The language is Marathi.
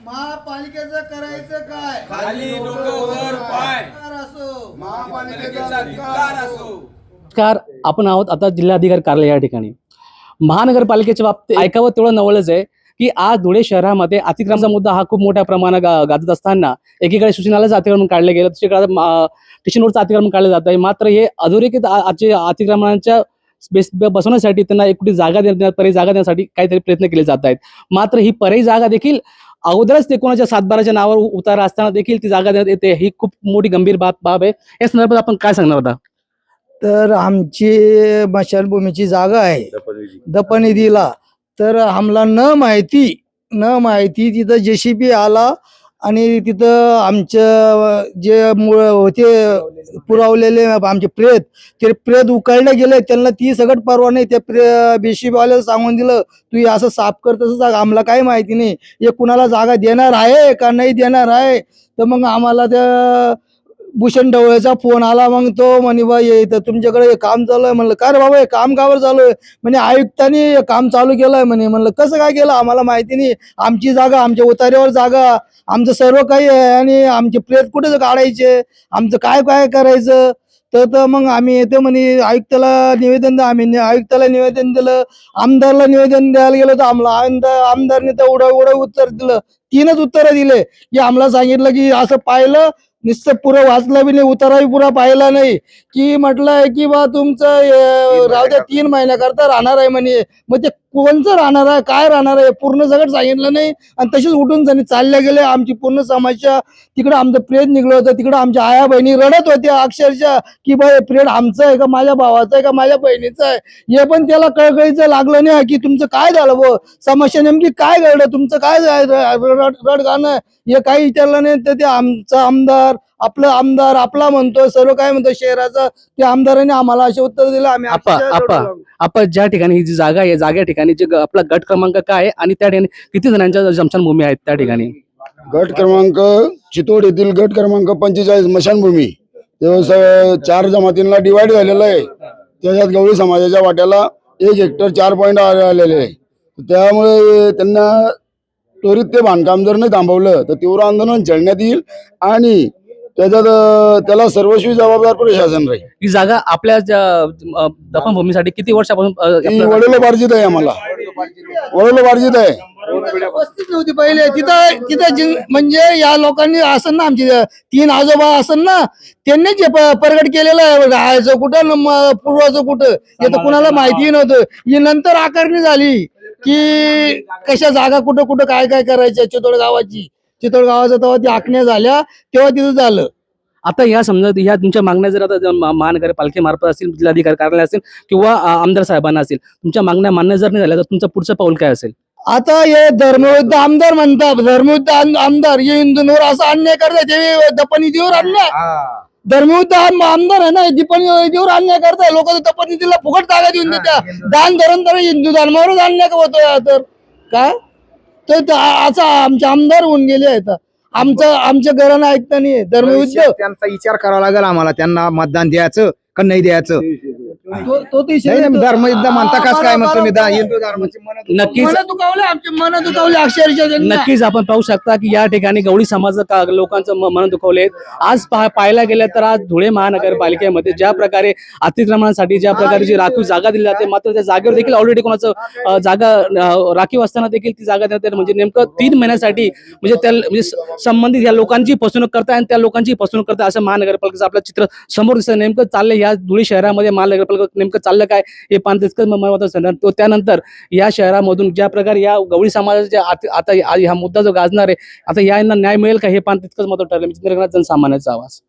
महापालिकेचं करायचं काय? खाली डोकं वर पाय असो महापालिकेचा धिक्कार असो. नमस्कार, आपण आहोत आता जिल्हाधिकारी कार्यालय या ठिकाणी. महानगरपालिकेच्या बाबतीत ऐकावं तेवढं नवलच आहे की आज धुळे शहरामध्ये अतिक्रमणाचा मुद्दा हा खूप मोठ्या प्रमाणात गाजत असताना एकीकडे सूचनालयाचं अतिक्रमण काढलं गेलं, दुसरीकडे स्टेशन रोडचं अतिक्रमण काढलं जात आहे. मात्र हे अधोरेखित अतिक्रमणाच्या बसवण्यासाठी त्यांना एक कुठे जागा पर्यायी जागा देण्यासाठी काहीतरी प्रयत्न केले जात आहेत. मात्र ही पर्यायी जागा देखील अगोदरच ते कोणाच्या 7/12च्या नावावर उतारा असताना देखील ती जागा देण्यात येते, ही खूप मोठी गंभीर बाब आहे. या संदर्भात आपण काय सांगणार होता? तर आमची स्मशानभूमीची जागा आहे दपनिधीला, तर आम्हाला न माहिती तिथं JCB आला आणि तिथं आमचं जे मूळ होते पुरवलेले आमचे प्रेत उकळले गेले. त्यांना ती सगळं परवा नाही. त्या JCB वाल्याला सांगून दिलं तू असं साफ कर, तसं जागा. आम्हाला काही माहिती नाही हे कुणाला जागा देणार आहे का नाही देणार आहे. तर मग आम्हाला त्या भूषण ढवळेचा फोन आला. मग तो म्हणे बा इथं तुमच्याकडे हे काम चालू आहे. म्हणलं का रे बाबा हे काम कावर चालू आहे? म्हणजे आयुक्तांनी काम चालू केलं आहे म्हणे. म्हणलं कसं काय केलं आम्हाला माहिती नाही. आमची जागा, आमच्या उतार्यावर जागा, आमचं सर्व काही आहे आणि आमचे प्रेत कुठे काढायचे, आमचं काय काय करायचं. तर मग आम्ही येते म्हणे आयुक्ताला निवेदन द्या. आम्ही आयुक्ताला निवेदन दिलं, आमदारला निवेदन द्यायला गेलो तर आमदारने तर उडं उत्तर दिलं. 3च उत्तरं दिले की आम्हाला सांगितलं की असं पाहिलं नुसतं पुरं वाचलं बी नाही, उताराही पुरा पाहिला नाही, की म्हटलंय की बा तुमचं राहू द्या 3 महिन्याकरता राहणार आहे म्हणे. मग ते कोणचं राहणार आहे, काय राहणार आहे पूर्ण सगळं सांगितलं नाही आणि तसेच उठून जाणे चालल्या गेले. आमची पूर्ण समस्या तिकडं आमचं प्रेत निघलं होतं. तिकडं आमच्या आया बहिणी रडत होत्या अक्षरशः की बा प्रेत आमचं आहे का माझ्या भावाचं आहे का माझ्या बहिणीचं आहे. हे पण त्याला कळकळीचं लागलं नाही की तुमचं काय झालं व समस्या नेमकी काय घडलं, तुमचं काय रड गाणं हे काही विचारलं नाही. तर ते आमचा आमदार आपला म्हणतो, सर्व काय म्हणतो शहराचा, त्या आमदाराने आम्हाला असे उत्तर दिलं. आम्ही आपण ज्या ठिकाणी ही जी जागा आहे, जागा ठिकाणी जे आपला गट क्रमांक काय आहे आणि त्या ठिकाणी किती जणांच्या स्मशानभूमी आहेत त्या ठिकाणी? गट क्रमांक चितोड येथील गट क्रमांक 45 स्मशानभूमी 4 जमातींना डिवाइड झालेला आहे. त्याच्यात गवळी समाजाच्या वाट्याला 1 हेक्टर 4 पॉइंट आलेले आहे. त्यामुळे त्यांना त्वरित ते बांधकाम जर नाही थांबवलं तर तीव्र आंदोलन छेडण्यात येईल आणि त्याला सर्वस्वी जबाबदार प्रशासन राहील. ही जागा आपल्या दफनभूमीसाठी किती वर्षापासून वडिलोपार्जित आहे, आम्हाला वडिलोपार्जित आहे. वस्तीच नव्हती पहिले तिथं म्हणजे या लोकांनी असं ना आमचे 3 आजोबा असं ना त्यांनी जे प्रगट केलेलं आहे राहायचं कुठं पूर्वाचं कुठं हे तर कुणाला माहिती नव्हतं. ही नंतर आकारणी झाली की कशा जागा कुठं कुठं काय काय करायच्या. चितोड गावाचं तेव्हा ती आखण्या झाल्या तेव्हा तिथं झालं. आता या समजा ह्या तुमच्या मागण्या जर आता महानगरपालिकेमार्फत असतील, जिल्हाधिकारी कार्यालय असेल किंवा आमदार साहेबांना असेल, तुमच्या मागण्या मान्य जर नाही झाल्या तर तुमचं पुढचं पाऊल काय असेल? आता हे धर्मयुद्ध आमदार म्हणतात, धर्मयुद्ध आमदार हे हिंदूंवर असा अन्याय करतात. ते दपनिधीवर अन्याय, धर्मयुद्ध आमदार आहे ना, दपनिधीवर अन्याय करताय. लोक दपनिधीला फुकट जागा देऊन देत्या. दान धरण तर हिंदू धर्मावरच अन्याय होतोय. तर काय तर असा आमचे आमदार होऊन गेले आहेत. आमच्या घरानं ऐकता नाही. धर्मयुद्ध त्यांचा विचार करावा लागेल आम्हाला, त्यांना मतदान द्यायचं का नाही द्यायचं. धर्मयुद्ध म्हणता काच काय म्हणतो हिंदू धर्माची नक्कीच मन दुखावले अक्षरशः. नक्कीच आपण पाहू शकता की या ठिकाणी गवळी समाज लोकांचं मन दुखवले. आज पाहायला गेलं तर आज धुळे महानगरपालिकेमध्ये ज्या प्रकारे अतिक्रमणासाठी ज्या प्रकारची राखीव जागा दिली जाते, मात्र त्या जागेवर देखील ऑलरेडी कोणाचं जागा राखीव असताना देखील ती जागा देण्यात म्हणजे नेमकं 3 महिन्यासाठी म्हणजे संबंधित या लोकांची फसवणूक करताय आणि त्या लोकांची फसवणूक करताय असं महानगरपालिकेचं आपलं चित्र समोर दिसतं. नेमकं चाललंय या धुळे शहरामध्ये महानगरपालिका नेमकं चाललं काय हे पाहणं तितकंच महत्त्वाचं असणार. तो त्यानंतर या शहरामधून ज्या प्रकारे या गवळी समाजाच्या आता हा मुद्दा जो गाजणार आहे, आता यांना न्याय मिळेल का हे पाहणं तितकंच महत्त्वाचं ठरलं. जनसामान्याचा आवाज.